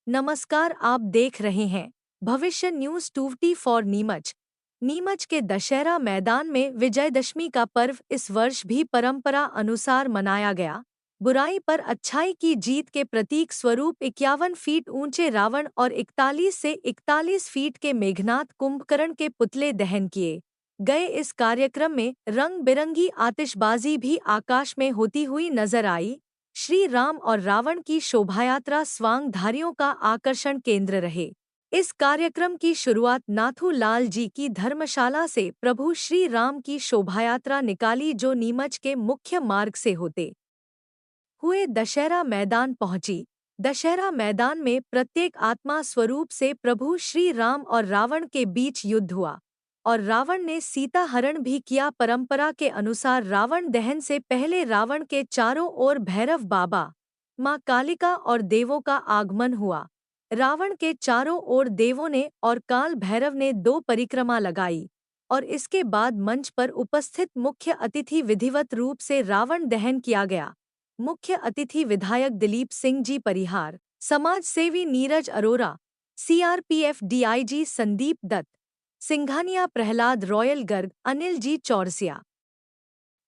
नमस्कार, आप देख रहे हैं भविष्य न्यूज 24 नीमच। नीमच के दशहरा मैदान में विजयदशमी का पर्व इस वर्ष भी परंपरा अनुसार मनाया गया। बुराई पर अच्छाई की जीत के प्रतीक स्वरूप 51 फीट ऊंचे रावण और 41 से 41 फीट के मेघनाथ कुंभकर्ण के पुतले दहन किए गए। इस कार्यक्रम में रंग बिरंगी आतिशबाजी भी आकाश में होती हुई नजर आई। श्री राम और रावण की शोभायात्रा स्वांगधारियों का आकर्षण केंद्र रहे। इस कार्यक्रम की शुरुआत नाथू लाल जी की धर्मशाला से प्रभु श्री राम की शोभायात्रा निकाली, जो नीमच के मुख्य मार्ग से होते हुए दशहरा मैदान पहुंची। दशहरा मैदान में प्रत्येक आत्मा स्वरूप से प्रभु श्री राम और रावण के बीच युद्ध हुआ और रावण ने सीता हरण भी किया। परंपरा के अनुसार रावण दहन से पहले रावण के चारों ओर भैरव बाबा, मां कालिका और देवों का आगमन हुआ। रावण के चारों ओर देवों ने और काल भैरव ने 2 परिक्रमा लगाई और इसके बाद मंच पर उपस्थित मुख्य अतिथि विधिवत रूप से रावण दहन किया गया। मुख्य अतिथि विधायक दिलीप सिंह जी परिहार, समाज सेवी नीरज अरोरा, सीआरपीएफ डीआईजी संदीप दत्त, सिंघानिया प्रहलाद रॉयल गर्ग, अनिल जी चौरसिया,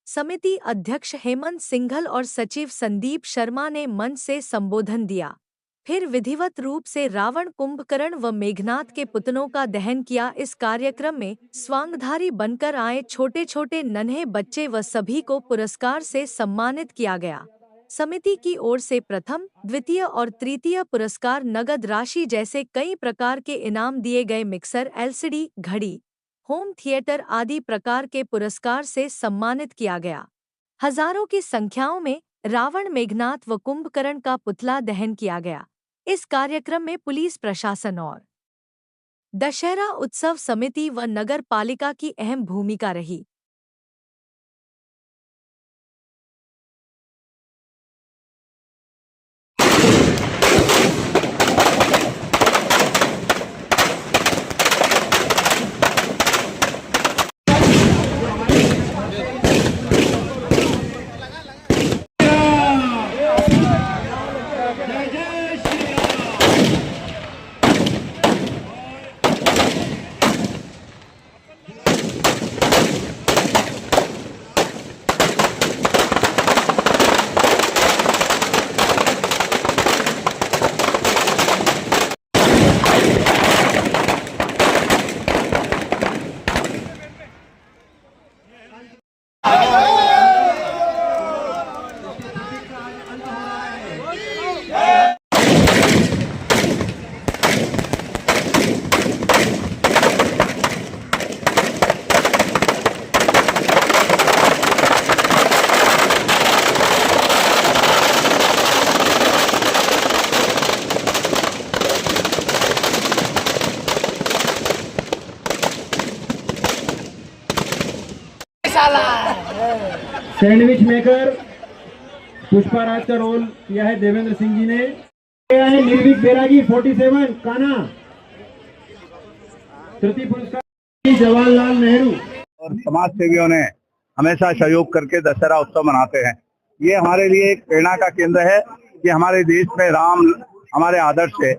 समिति अध्यक्ष हेमंत सिंघल और सचिव संदीप शर्मा ने मंच से संबोधन दिया। फिर विधिवत रूप से रावण, कुंभकर्ण व मेघनाथ के पुतलों का दहन किया। इस कार्यक्रम में स्वांगधारी बनकर आए छोटे छोटे नन्हे बच्चे व सभी को पुरस्कार से सम्मानित किया गया। समिति की ओर से प्रथम, द्वितीय और तृतीय पुरस्कार, नगद राशि जैसे कई प्रकार के इनाम दिए गए। मिक्सर, एलसीडी, घड़ी, होम थिएटर आदि प्रकार के पुरस्कार से सम्मानित किया गया। हजारों की संख्याओं में रावण, मेघनाथ व कुंभकर्ण का पुतला दहन किया गया। इस कार्यक्रम में पुलिस प्रशासन और दशहरा उत्सव समिति व नगर पालिका की अहम भूमिका रही। सैंडविच मेकर पुष्पाराज का रोल किया है देवेंद्र सिंह जी ने। किया है निर्भीक बैरागी 47 कान्हा। तृतीय पुरस्कार जवाहरलाल नेहरू। और समाज सेवियों ने हमेशा सहयोग करके दशहरा उत्सव मनाते हैं। ये हमारे लिए एक प्रेरणा का केंद्र है कि हमारे देश में राम हमारे आदर्श है।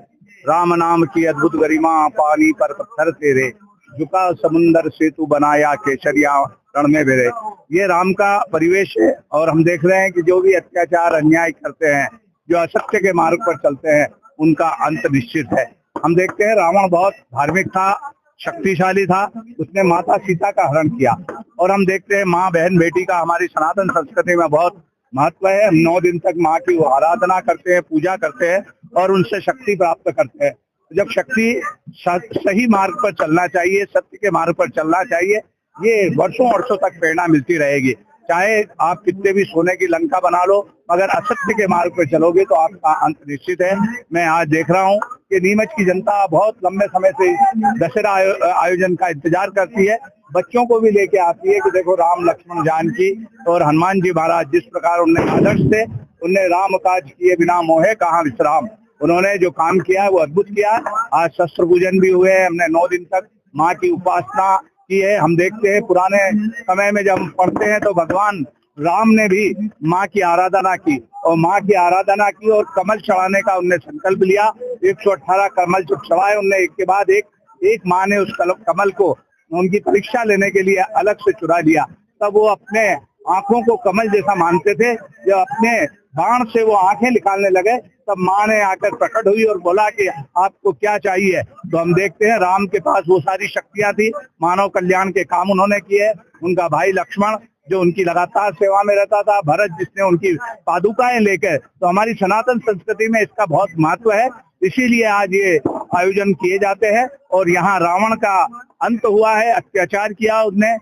राम नाम की अद्भुत गरिमा, पानी पर पत्थर तेरे, झुका समुंदर सेतु बनाया, केसरिया रण में बेरे। ये राम का परिवेश है और हम देख रहे हैं कि जो भी अत्याचार अन्याय करते हैं, जो असत्य के मार्ग पर चलते हैं, उनका अंत निश्चित है। हम देखते हैं रावण बहुत धार्मिक था, शक्तिशाली था, उसने माता सीता का हरण किया। और हम देखते हैं माँ, बहन, बेटी का हमारी सनातन संस्कृति में बहुत महत्व है। हम 9 दिन तक माँ की आराधना करते हैं, पूजा करते हैं और उनसे शक्ति प्राप्त करते हैं। जब शक्ति सही मार्ग पर चलना चाहिए, सत्य के मार्ग पर चलना चाहिए, ये वर्षों वर्षों तक प्रेरणा मिलती रहेगी। चाहे आप कितने भी सोने की लंका बना लो, मगर असत्य के मार्ग पर चलोगे तो आपका अंत निश्चित है। मैं आज देख रहा हूँ कि नीमच की जनता बहुत लंबे समय से दशहरा आयोजन का इंतजार करती है। बच्चों को भी लेके आती है कि देखो राम, लक्ष्मण, जानकी और हनुमान जी महाराज जिस प्रकार उनने आदर्श थे, उनने राम काज किए बिना मोहे कहाँ विश्राम। उन्होंने जो काम किया है वो अद्भुत किया। आज शस्त्र पूजन भी हुए, हमने 9 दिन तक माँ की उपासना की है। हम देखते हैं पुराने समय में जब हम पढ़ते हैं तो भगवान राम ने भी माँ की आराधना की और माँ की आराधना की और कमल चढ़ाने का उनने संकल्प लिया। 118 कमल जो चढ़ाए उनने, एक के बाद एक माँ ने उस कमल को उनकी परीक्षा लेने के लिए अलग से चुरा लिया। तब वो अपने आंखों को कमल जैसा मानते थे। जब अपने बाण से वो आंखें निकालने लगे तब माँ ने आकर प्रकट हुई और बोला कि आपको क्या चाहिए। तो हम देखते हैं राम के पास वो सारी शक्तियां थी, मानव कल्याण के काम उन्होंने किए। उनका भाई लक्ष्मण जो उनकी लगातार सेवा में रहता था, भरत जिसने उनकी पादुकाएं लेकर, तो हमारी सनातन संस्कृति में इसका बहुत महत्व है। इसीलिए आज ये आयोजन किए जाते हैं और यहाँ रावण का अंत हुआ है, अत्याचार किया उसने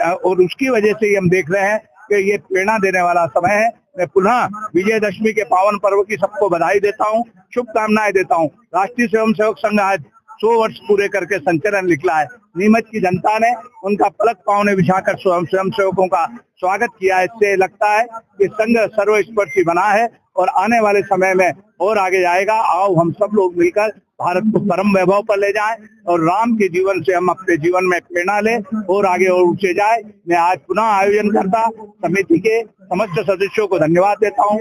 और उसकी वजह से हम देख रहे हैं कि ये प्रेरणा देने वाला समय है। मैं पुनः विजयदशमी के पावन पर्व की सबको बधाई देता हूँ, शुभकामनाएं देता हूँ। राष्ट्रीय स्वयंसेवक संघ आज 100 वर्ष पूरे करके संचलन निकला है। नीमच की जनता ने उनका पलक पांव बिछाकर स्वयंसेवकों का स्वागत किया है। इससे लगता है कि संघ सर्वस्पर्शी बना है और आने वाले समय में और आगे जाएगा। आओ हम सब लोग मिलकर भारत को परम वैभव पर ले जाएं और राम के जीवन से हम अपने जीवन में प्रेरणा लें और आगे और ऊंचे जाए। मैं आज पुनः आयोजनकर्ता समिति के समस्त सदस्यों को धन्यवाद देता हूँ।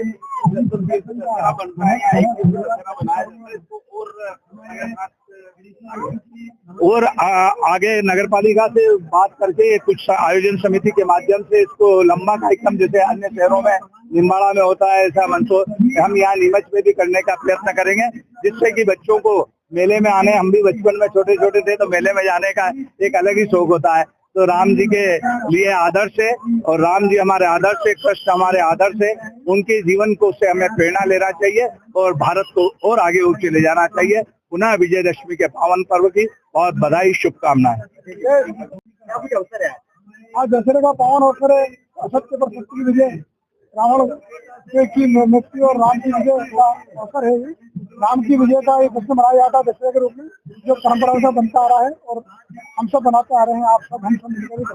और आगे नगर पालिका से बात करके कुछ आयोजन समिति के माध्यम से इसको लंबा कार्यक्रम जैसे अन्य शहरों में निम्बाड़ा में होता है, ऐसा मंचो हम यहाँ नीमच में भी करने का प्रयत्न करेंगे, जिससे कि बच्चों को मेले में आने, हम भी बचपन में छोटे छोटे थे तो मेले में जाने का एक अलग ही शौक होता है। तो राम जी के लिए आदर्श है और राम जी हमारे आदर्श है, कृष्ण हमारे आदर्श है। उनके जीवन को से हमें प्रेरणा लेना चाहिए और भारत को और आगे ऊंचे ले जाना चाहिए। पुनः विजयदशमी के पावन पर्व की बहुत बधाई, शुभकामनाएं। आज दशहरे का पावन अवसर है। असत्य पर सत्य की विजय, रावण की मुक्ति और राम की विजय का अवसर है। राम की विजय का एक जश्न मनाया जाता है दशहरे के रूप में, जो परंपरा से बनता आ रहा है और हम सब बनाते आ रहे हैं। आप सब हम सब मिलकर